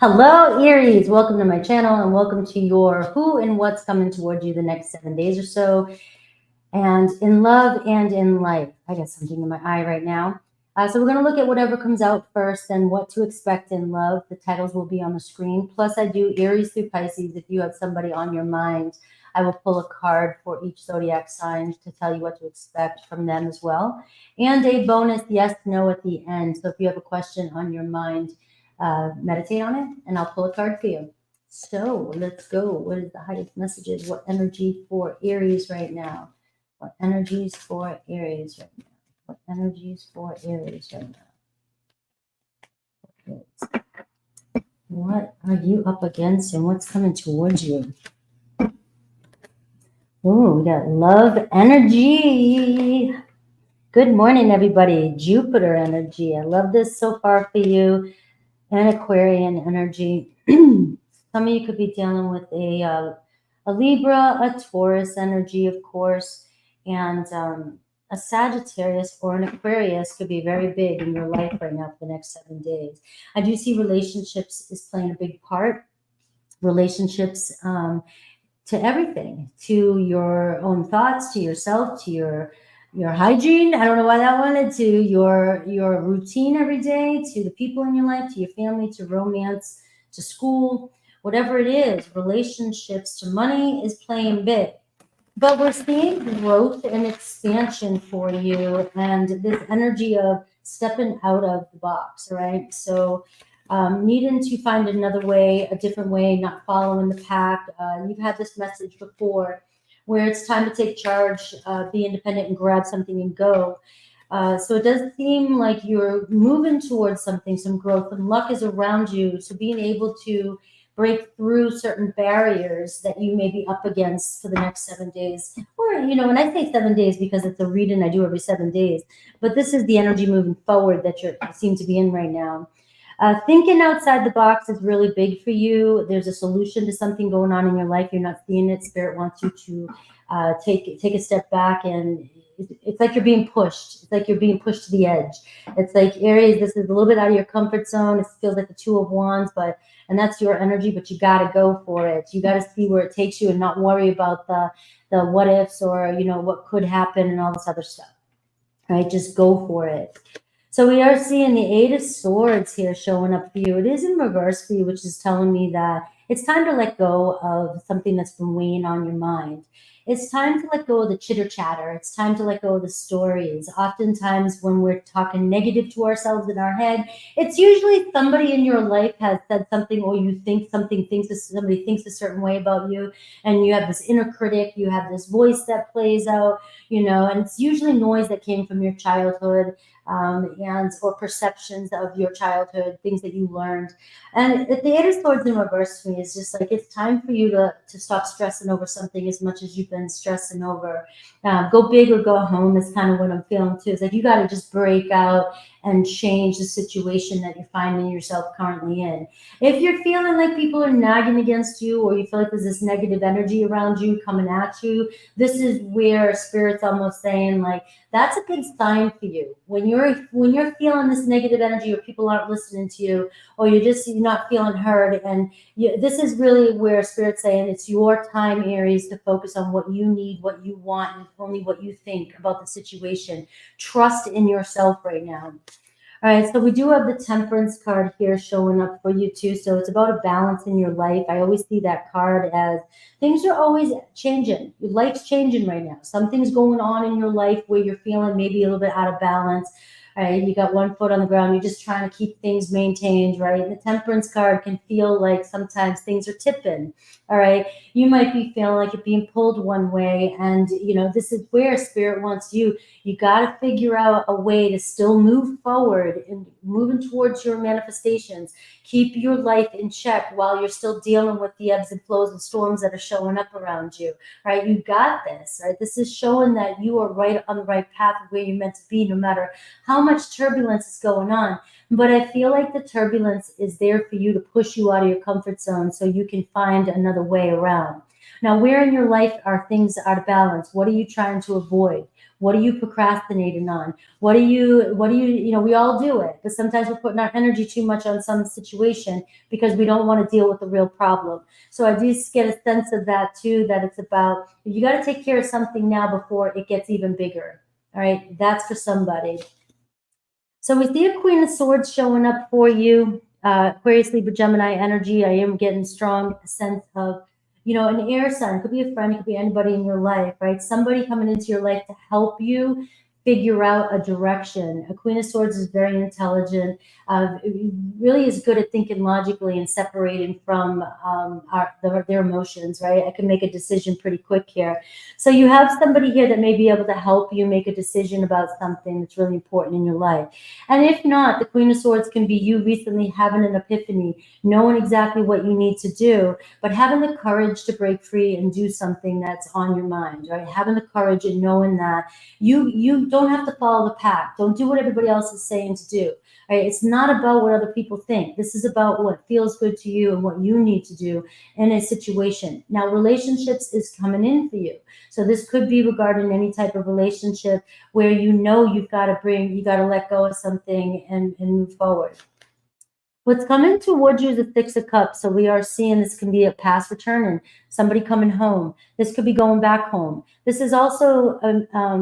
Hello, Aries. Welcome to my channel and welcome to your who and what's coming towards you the next 7 days or so. And in love and in life. I got something in my eye right now. So we're going to look at whatever comes out first and what to expect in love. The titles will be on the screen. Plus, I do Aries through Pisces. If you have somebody on your mind, I will pull a card for each zodiac sign to tell you what to expect from them as well. And a bonus yes, no at the end. So if you have a question on your mind, meditate on it and I'll pull a card for you. So let's go. What is the highest messages? What energy for Aries right now? What energies for Aries right now? What energies for Aries right now? What are you up against and what's coming towards you? Oh, we got love energy. Good morning, everybody. Jupiter energy. I love this so far for you. And Aquarian energy. Some of you could be dealing with a Libra, a Taurus energy, of course, and a Sagittarius or an Aquarius could be very big in your life right now for the next 7 days. I do see relationships is playing a big part. Relationships to everything, to your own thoughts, to yourself, to your hygiene. I don't know why that wanted to your routine every day, to the people in your life, to your family, to romance, to school, whatever it is, relationships, to money is playing big. But we're seeing growth and expansion for you and this energy of stepping out of the box, right? So needing to find another way, a different way, not following the pack. You've had this message before where it's time to take charge, be independent and grab something and go. So it does seem like you're moving towards something, some growth, and luck is around you. So being able to break through certain barriers that you may be up against for the next 7 days. Or, when I say 7 days, because it's a reading I do every 7 days, but this is the energy moving forward that you seem to be in right now. Thinking outside the box is really big for you. There's a solution to something going on in your life. You're not seeing it. Spirit wants you to take a step back, and it's like you're being pushed. It's like you're being pushed to the edge. It's like, Aries, this is a little bit out of your comfort zone. It feels like the Two of Wands, and that's your energy, but you got to go for it. You got to see where it takes you and not worry about the what ifs or, what could happen and all this other stuff, right? Just go for it. So we are seeing the Eight of Swords here showing up for you. It is in reverse for you, which is telling me that it's time to let go of something that's been weighing on your mind. It's time to let go of the chitter chatter. It's time to let go of the stories. Oftentimes when we're talking negative to ourselves in our head, it's usually somebody in your life has said something, or you think somebody thinks a certain way about you, and you have this inner critic, you have this voice that plays out, and it's usually noise that came from your childhood. Or perceptions of your childhood, things that you learned. And the Eight of Swords in reverse for me is just like, it's time for you to stop stressing over something as much as you've been stressing over. Go big or go home is kind of what I'm feeling too. It's like you got to just break out and change the situation that you're finding yourself currently in. If you're feeling like people are nagging against you, or you feel like there's this negative energy around you coming at you, this is where Spirit's almost saying, like, that's a big sign for you. When you're feeling this negative energy, or people aren't listening to you, or you're not feeling heard, and this is really where Spirit's saying it's your time, Aries, to focus on what you need, what you want, and only what you think about the situation. Trust in yourself right now. All right, so we do have the Temperance card here showing up for you too. So it's about a balance in your life. I always see that card as things are always changing. Your life's changing right now. Something's going on in your life where you're feeling maybe a little bit out of balance. Right, you got one foot on the ground. You're just trying to keep things maintained, right? The Temperance card can feel like sometimes things are tipping. All right, you might be feeling like you're being pulled one way, and this is where Spirit wants you. You got to figure out a way to still move forward and moving towards your manifestations. Keep your life in check while you're still dealing with the ebbs and flows and storms that are showing up around you, right? You got this, right? This is showing that you are right on the right path of where you're meant to be, no matter how much turbulence is going on. But I feel like the turbulence is there for you to push you out of your comfort zone so you can find another way around. Now, where in your life are things out of balance? What are you trying to avoid? What are you procrastinating on? What are you, we all do it, but sometimes we're putting our energy too much on some situation because we don't want to deal with the real problem. So I do get a sense of that too, that it's about, you got to take care of something now before it gets even bigger. All right, that's for somebody. So we see a Queen of Swords showing up for you, Aquarius, Libra, Gemini energy. I am getting strong sense of, an air sign. Could be a friend, could be anybody in your life, right? Somebody coming into your life to help you figure out a direction. A Queen of Swords is very intelligent, really is good at thinking logically and separating from their emotions, right? I can make a decision pretty quick here. So you have somebody here that may be able to help you make a decision about something that's really important in your life. And if not, the Queen of Swords can be you recently having an epiphany, knowing exactly what you need to do, but having the courage to break free and do something that's on your mind, right? Having the courage and knowing that you don't have to follow the pack. Don't do what everybody else is saying to do. Right? It's not about what other people think. This is about what feels good to you and what you need to do in a situation. Now, relationships is coming in for you. So this could be regarding any type of relationship where you've got to let go of something and move forward. What's coming towards you is the Six of Cups. So we are seeing this can be a past returning, somebody coming home. This could be going back home. This is also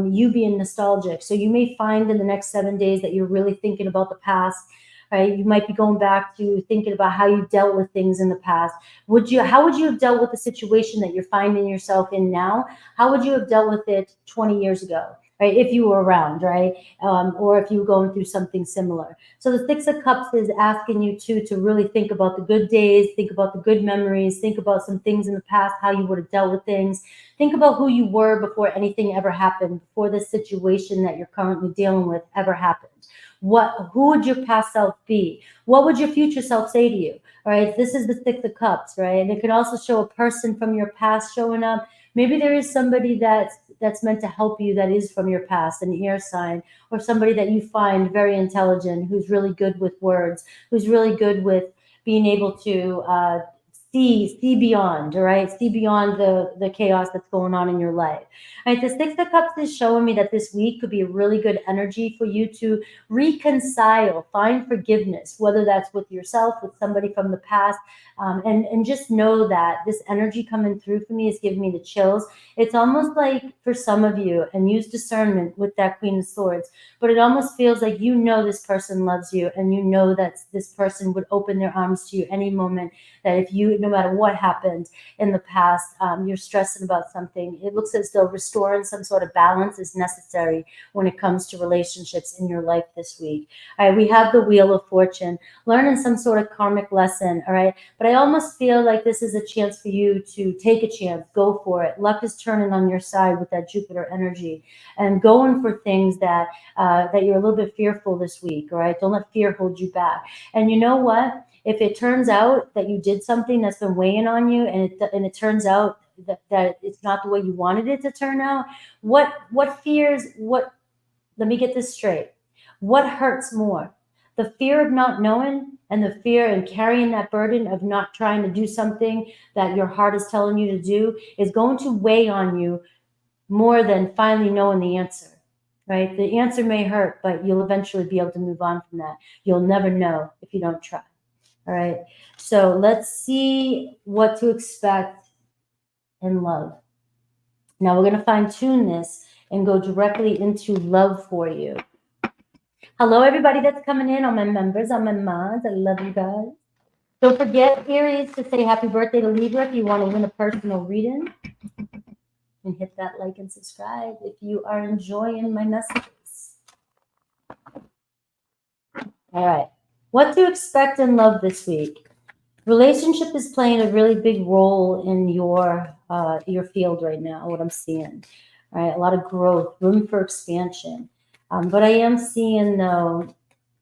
you being nostalgic. So you may find in the next 7 days that you're really thinking about the past, right? You might be going back to thinking about how you dealt with things in the past. How would you have dealt with the situation that you're finding yourself in now? How would you have dealt with it 20 years ago? Right, if you were around, right, or if you were going through something similar. So the Six of Cups is asking you to really think about the good days, think about the good memories, think about some things in the past, how you would have dealt with things. Think about who you were before anything ever happened, before this situation that you're currently dealing with ever happened. Who would your past self be? What would your future self say to you? All right, this is the Six of Cups, right? And it could also show a person from your past showing up. Maybe there is somebody that's meant to help you that is from your past, an air sign, or somebody that you find very intelligent, who's really good with words, who's really good with being able to see beyond, all right? See beyond the chaos that's going on in your life. All right, the Six of Cups is showing me that this week could be a really good energy for you to reconcile, find forgiveness, whether that's with yourself, with somebody from the past, and just know that this energy coming through for me is giving me the chills. It's almost like for some of you, and use discernment with that Queen of Swords, but it almost feels like this person loves you, and that this person would open their arms to you any moment, that if no matter what happened in the past, you're stressing about something. It looks as though restoring some sort of balance is necessary when it comes to relationships in your life this week. All right, we have the Wheel of Fortune, learning some sort of karmic lesson, all right? But I almost feel like this is a chance for you to take a chance, go for it. Luck is turning on your side with that Jupiter energy, and going for things that you're a little bit fearful this week, all right? Don't let fear hold you back. And you know what? If it turns out that you did something that's been weighing on you, and it turns out that it's not the way you wanted it to turn out, let me get this straight. What hurts more? The fear of not knowing, and the fear and carrying that burden of not trying to do something that your heart is telling you to do is going to weigh on you more than finally knowing the answer, right? The answer may hurt, but you'll eventually be able to move on from that. You'll never know if you don't try. All right, so let's see what to expect in love. Now we're going to fine tune this and go directly into love for you. Hello, everybody that's coming in, all my members, all my mods. I love you guys. Don't forget, Aries, to say happy birthday to Libra if you want to win a personal reading. And hit that like and subscribe if you are enjoying my messages. All right, what to expect in love this week. Relationship is playing a really big role in your field right now, what I'm seeing. All right, a lot of growth, room for expansion. But I am seeing, though,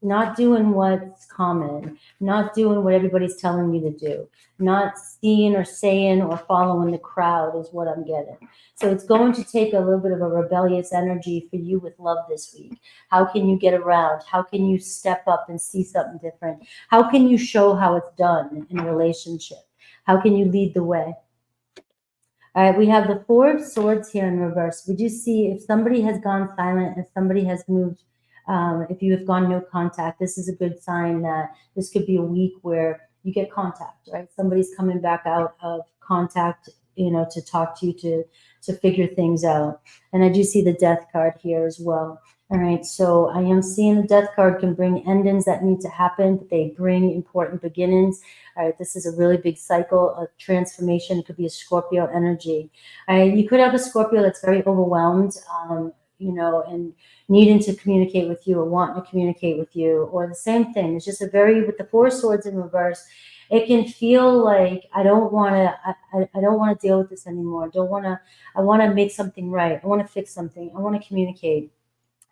not doing what's common, not doing what everybody's telling you to do, not seeing or saying or following the crowd is what I'm getting. So it's going to take a little bit of a rebellious energy for you with love this week. How can you get around? How can you step up and see something different? How can you show how it's done in a relationship? How can you lead the way? All right, we have the Four of Swords here in reverse. We do see if somebody has gone silent, if somebody has moved, if you have gone no contact, this is a good sign that this could be a week where you get contact, right? Somebody's coming back out of contact, you know, to talk to you, to figure things out. And I do see the Death card here as well. All right, so I am seeing the Death card can bring endings that need to happen, but they bring important beginnings. All right, this is a really big cycle of transformation. It could be a Scorpio energy. All right, you could have a Scorpio that's very overwhelmed, you know, and needing to communicate with you or wanting to communicate with you, or the same thing. It's just a very, with the Four Swords in reverse, it can feel like I don't want to deal with this anymore. I want to make something right. I want to fix something. I want to communicate.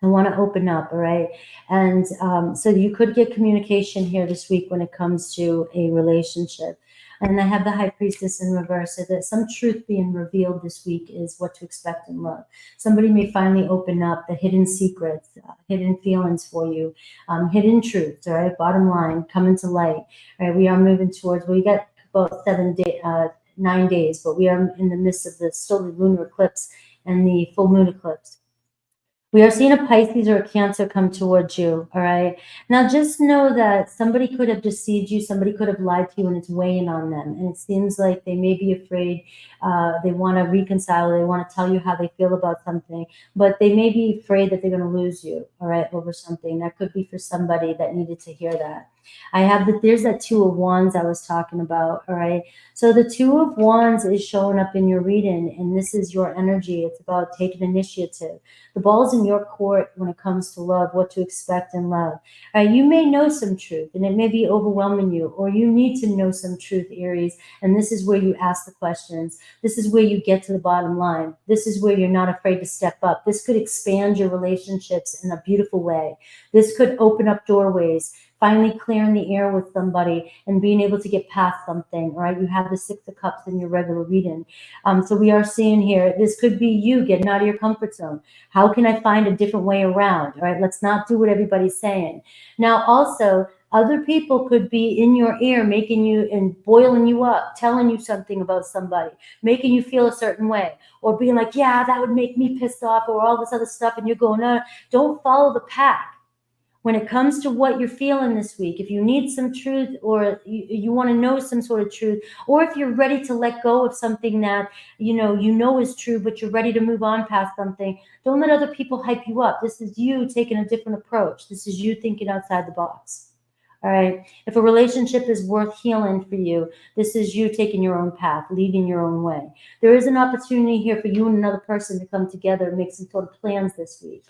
I want to open up, all right? And so you could get communication here this week when it comes to a relationship. And I have the High Priestess in reverse, so that some truth being revealed this week is what to expect in love. Somebody may finally open up the hidden secrets, hidden feelings for you, hidden truths, all right? Bottom line, coming to light, all right? We are moving towards, well, we got about 9 days, but we are in the midst of still the lunar eclipse and the full moon eclipse. We are seeing a Pisces or a Cancer come towards you, all right? Now, just know that somebody could have deceived you. Somebody could have lied to you, and it's weighing on them. And it seems like they may be afraid. They want to reconcile. They want to tell you how they feel about something. But they may be afraid that they're going to lose you, all right, over something. That could be for somebody that needed to hear that. There's that Two of Wands I was talking about, all right? So the Two of Wands is showing up in your reading, and this is your energy. It's about taking initiative. The ball's in your court when it comes to love, what to expect in love. You may know some truth, and it may be overwhelming you, or you need to know some truth, Aries, and this is where you ask the questions. This is where you get to the bottom line. This is where you're not afraid to step up. This could expand your relationships in a beautiful way. This could open up doorways, finally clearing the air with somebody and being able to get past something, right? You have the Six of Cups in your regular reading. So we are seeing here, this could be you getting out of your comfort zone. How can I find a different way around, all right? Let's not do what everybody's saying. Now, also, other people could be in your ear, making you and boiling you up, telling you something about somebody, making you feel a certain way, or being like, yeah, that would make me pissed off, or all this other stuff. And you're going, no, don't follow the pack. When it comes to what you're feeling this week, if you need some truth, or you want to know some sort of truth, or if you're ready to let go of something that you know is true, but you're ready to move on past something, don't let other people hype you up. This is you taking a different approach. This is you thinking outside the box. All right. If a relationship is worth healing for you, this is you taking your own path, leading your own way. There is an opportunity here for you and another person to come together and make some sort of plans this week.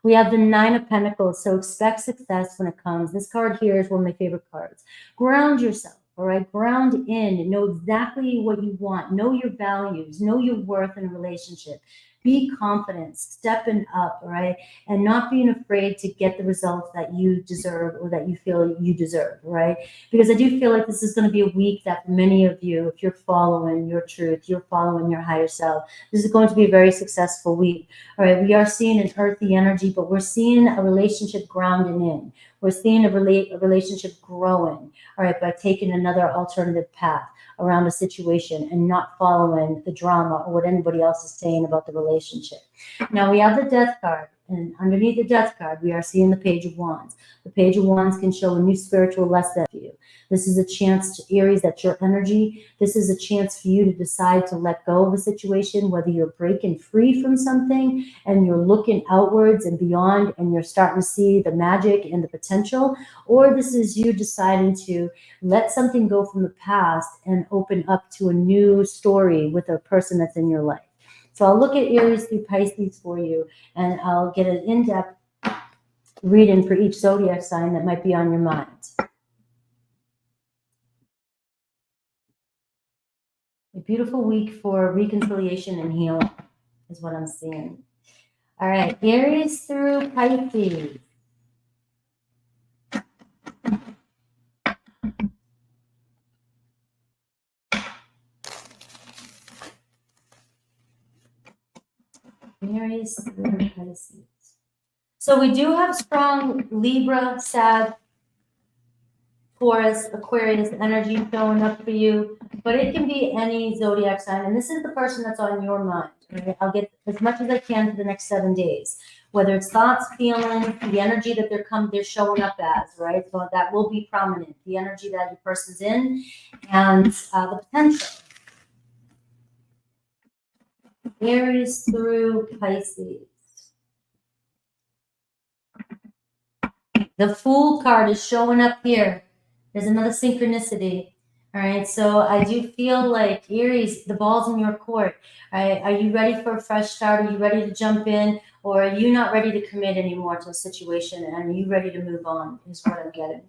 We have the Nine of Pentacles, so expect success when it comes. This card here is one of my favorite cards. Ground yourself, all right? Ground in, know exactly what you want, know your values, know your worth in a relationship. Be confident, stepping up, all right? And not being afraid to get the results that you deserve or that you feel you deserve, right? Because I do feel like this is going to be a week that for many of you, if you're following your truth, you're following your higher self, this is going to be a very successful week. All right, we are seeing an earthy energy, but we're seeing a relationship grounding in. We're seeing a relationship growing, all right, by taking another alternative path around a situation and not following the drama or what anybody else is saying about the relationship. Now we have the Death card, and underneath the Death card, we are seeing the Page of Wands. The Page of Wands can show a new spiritual lesson for you. This is a chance to Aries, that's your energy. This is a chance for you to decide to let go of a situation, whether you're breaking free from something and you're looking outwards and beyond and you're starting to see the magic and the potential, or this is you deciding to let something go from the past and open up to a new story with a person that's in your life. So I'll look at Aries through Pisces for you, and I'll get an in-depth reading for each zodiac sign that might be on your mind. A beautiful week for reconciliation and healing is what I'm seeing. All right, Aries through Pisces. Aries through Pisces. So we do have strong Libra, Sag, Taurus, Aquarius energy showing up for you, but it can be any zodiac sign. And this is the person that's on your mind. Right? I'll get as much as I can for the next 7 days, whether it's thoughts, feelings, the energy that they're showing up as, right? So that will be prominent, the energy that your person's in, and the potential. Aries through Pisces. The Fool card is showing up here. There's another synchronicity. All right, so I do feel like Aries, the ball's in your court. All right, are you ready for a fresh start? Are you ready to jump in? Or are you not ready to commit anymore to a situation? And are you ready to move on is what I'm getting.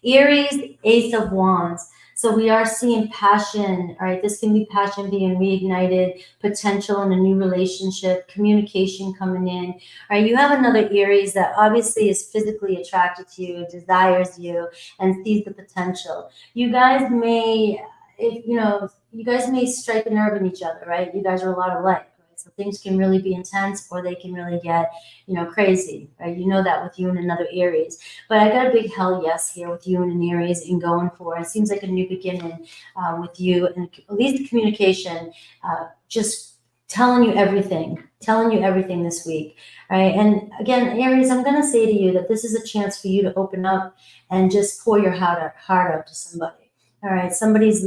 Aries, Ace of Wands. So we are seeing passion, all right? This can be passion being reignited, potential in a new relationship, communication coming in. All right, you have another Aries that obviously is physically attracted to you, desires you, and sees the potential. You guys may, you guys may strike a nerve in each other, right? You guys are a lot alike. So things can really be intense, or they can really get, crazy, right? You know that with you and another Aries. But I got a big hell yes here with you and an Aries and going for it. It seems like a new beginning with you, and at least the communication, just telling you everything this week, right? And again, Aries, I'm going to say to you that this is a chance for you to open up and just pour your heart out to somebody. All right, somebody's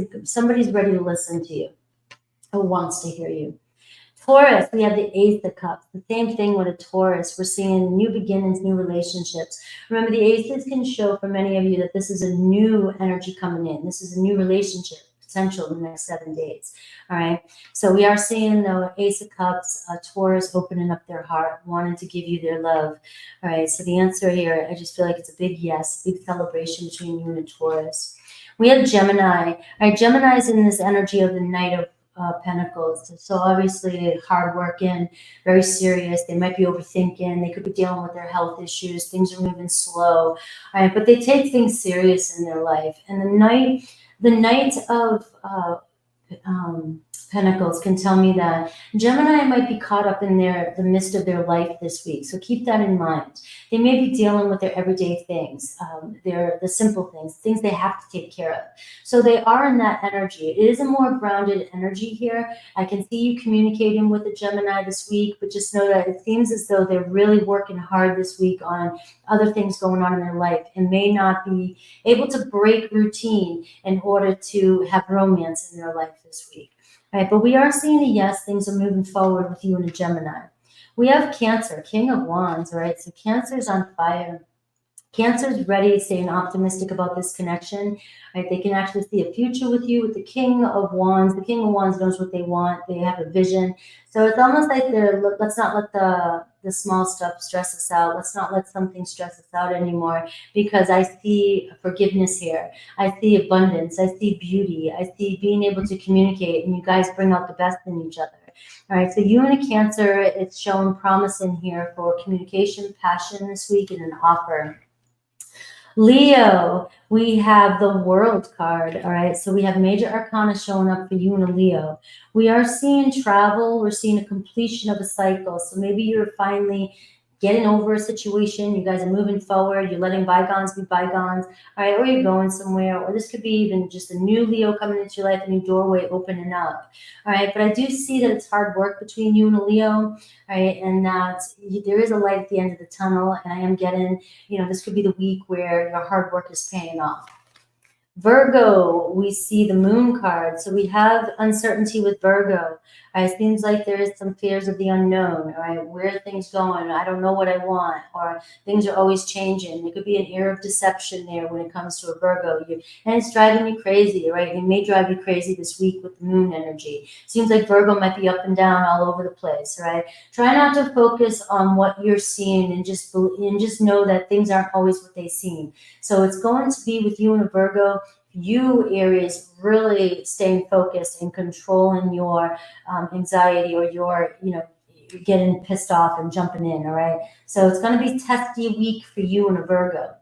ready to listen to you, who wants to hear you. Taurus, we have the Ace of Cups. The same thing with a Taurus. We're seeing new beginnings, new relationships. Remember, the Aces can show for many of you that this is a new energy coming in. This is a new relationship potential in the next 7 days. All right. So we are seeing the Ace of Cups, Taurus opening up their heart, wanting to give you their love. All right. So the answer here, I just feel like it's a big yes, big celebration between you and a Taurus. We have Gemini. All right. Gemini is in this energy of the Knight of Pentacles. So obviously hard working, very serious. They might be overthinking. They could be dealing with their health issues. Things are moving slow, right? But they take things serious in their life. And the Knight of Pentacles can tell me that Gemini might be caught up in the midst of their life this week. So keep that in mind. They may be dealing with their everyday things, the simple things they have to take care of. So they are in that energy. It is a more grounded energy here. I can see you communicating with a Gemini this week, but just know that it seems as though they're really working hard this week on other things going on in their life and may not be able to break routine in order to have romance in their life this week. All right, but we are seeing a yes, things are moving forward with you and a Gemini. We have Cancer, King of Wands, right? So Cancer's on fire. Cancer's ready, staying optimistic about this connection, right? They can actually see a future with you with the King of Wands. The King of Wands knows what they want. They have a vision. So it's almost like let's not let the small stuff stress us out. Let's not let something stress us out anymore, because I see forgiveness here. I see abundance. I see beauty. I see being able to communicate, and you guys bring out the best in each other. All right, so you and a Cancer, it's showing promise in here for communication, passion this week, and an offer. Leo, we have the World card, all right? So we have major arcana showing up for you and a Leo. We are seeing travel. We're seeing a completion of a cycle. So maybe you're finally getting over a situation. You guys are moving forward. You're letting bygones be bygones, all right? Or you're going somewhere. Or this could be even just a new Leo coming into your life, a new doorway opening up, all right? But I do see that it's hard work between you and a Leo, right? And that there is a light at the end of the tunnel. And I am getting, this could be the week where your hard work is paying off. Virgo, we see the Moon card. So we have uncertainty with Virgo. It seems like there is some fears of the unknown. All right, where are things going? I don't know what I want, or things are always changing. There could be an air of deception there when it comes to a Virgo. And it's driving you crazy, right? It may drive you crazy this week with the Moon energy. Seems like Virgo might be up and down all over the place, right? Try not to focus on what you're seeing, and just know that things aren't always what they seem. So it's going to be with you and a Virgo. You, Aries, really staying focused and controlling your anxiety, or your, you're getting pissed off and jumping in, all right? So it's going to be a testy week for you and a Virgo.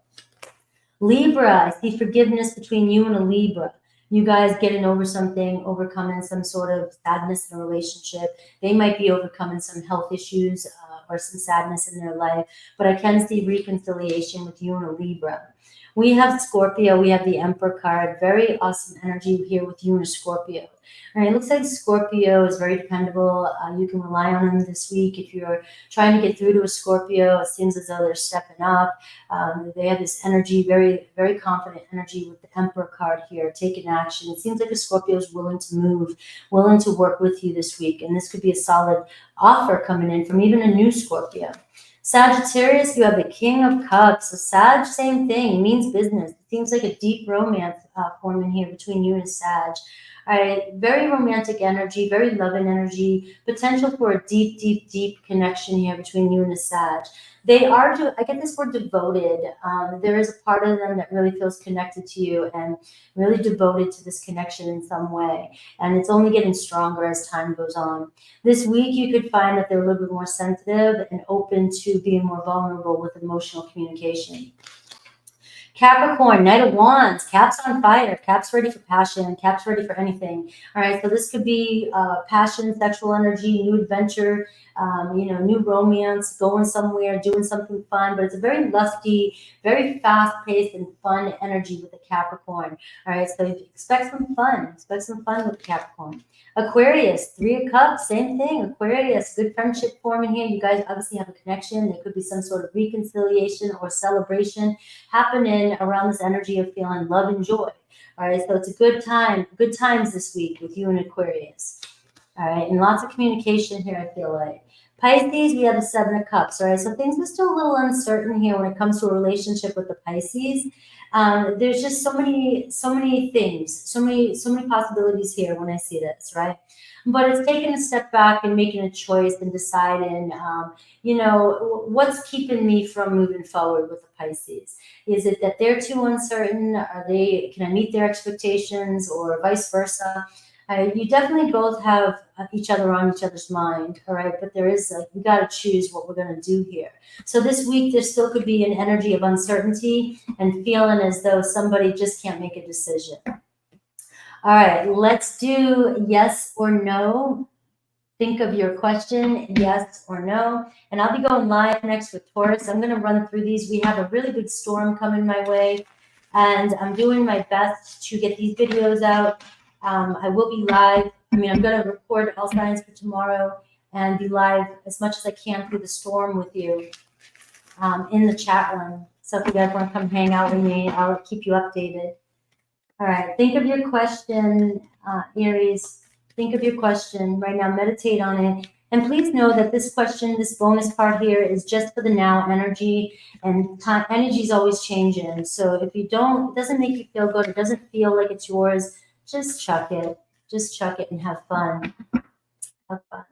Libra, I see forgiveness between you and a Libra. You guys getting over something, overcoming some sort of sadness in a relationship. They might be overcoming some health issues or some sadness in their life, but I can see reconciliation with you and a Libra. We have Scorpio. We have the Emperor card. Very awesome energy here with you and Scorpio. All right, it looks like Scorpio is very dependable. You can rely on them this week. If you're trying to get through to a Scorpio, it seems as though they're stepping up. They have this energy, very, very confident energy with the Emperor card here, taking action. It seems like a Scorpio is willing to move, willing to work with you this week. And this could be a solid offer coming in from even a new Scorpio. Sagittarius, you have the King of Cups. So Sag, same thing, means business. It seems like a deep romance forming here between you and Sag. All right, very romantic energy, very loving energy, potential for a deep, deep, deep connection here between you and the Sag. They are, I get this word devoted. There is a part of them that really feels connected to you and really devoted to this connection in some way. And it's only getting stronger as time goes on. This week, you could find that they're a little bit more sensitive and open to being more vulnerable with emotional communication. Capricorn, Knight of Wands, Cap's on fire, Cap's ready for passion, Cap's ready for anything. All right, so this could be passion, sexual energy, new adventure, new romance, going somewhere, doing something fun, but it's a very lusty, very fast-paced and fun energy with the Capricorn. All right, so expect some fun with Capricorn. Aquarius, Three of Cups, same thing. Aquarius, good friendship forming here. You guys obviously have a connection. There could be some sort of reconciliation or celebration happening around this energy of feeling love and joy. All right, so it's a good time, good times this week with you and Aquarius. All right, and lots of communication here, I feel like. Pisces, we have the Seven of Cups. All right, so things are still a little uncertain here when it comes to a relationship with the Pisces. There's just so many things, so many possibilities here when I see this, right? But it's taking a step back and making a choice and deciding, what's keeping me from moving forward with the Pisces? Is it that they're too uncertain? Can I meet their expectations, or vice versa? You definitely both have each other on each other's mind, all right? But there is, we got to choose what we're going to do here. So this week, there still could be an energy of uncertainty and feeling as though somebody just can't make a decision. All right, let's do yes or no. Think of your question, yes or no. And I'll be going live next with Taurus. I'm going to run through these. We have a really big storm coming my way, and I'm doing my best to get these videos out. I will be live. I'm going to record all signs for tomorrow and be live as much as I can through the storm with you in the chat room. So if you guys want to come hang out with me, I'll keep you updated. All right, think of your question, Aries. Think of your question right now. Meditate on it. And please know that this question, this bonus part here, is just for the now energy, and energy is always changing. So if it doesn't make you feel good, it doesn't feel like it's yours, just chuck it. Just chuck it and have fun. Have fun.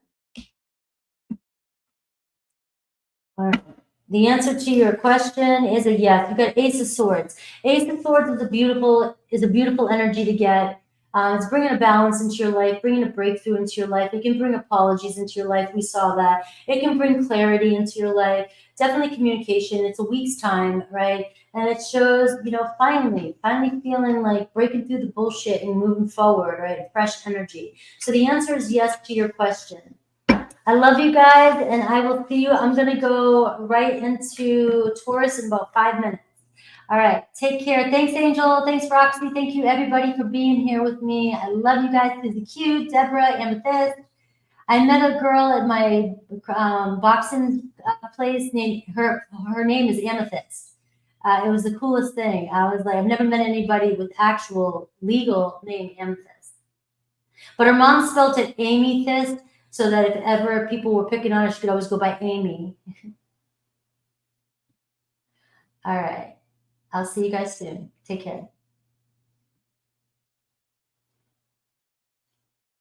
All right. The answer to your question is a yes. You got Ace of Swords. Ace of Swords is a beautiful energy to get. It's bringing a balance into your life, bringing a breakthrough into your life. It can bring apologies into your life. We saw that. It can bring clarity into your life. Definitely communication. It's a week's time, right? And it shows, finally feeling like breaking through the bullshit and moving forward, right? Fresh energy. So the answer is yes to your question. I love you guys, and I will see you. I'm going to go right into Taurus in about 5 minutes. All right, take care. Thanks, Angel. Thanks, Roxy. Thank you, everybody, for being here with me. I love you guys. Susie Q, Deborah, Amethyst. I met a girl at my boxing place. Her name is Amethyst. It was the coolest thing. I was like, I've never met anybody with actual legal name Amethyst. But her mom spelled it Amy Thist, so that if ever people were picking on her, she could always go by Amy. All right. I'll see you guys soon. Take care.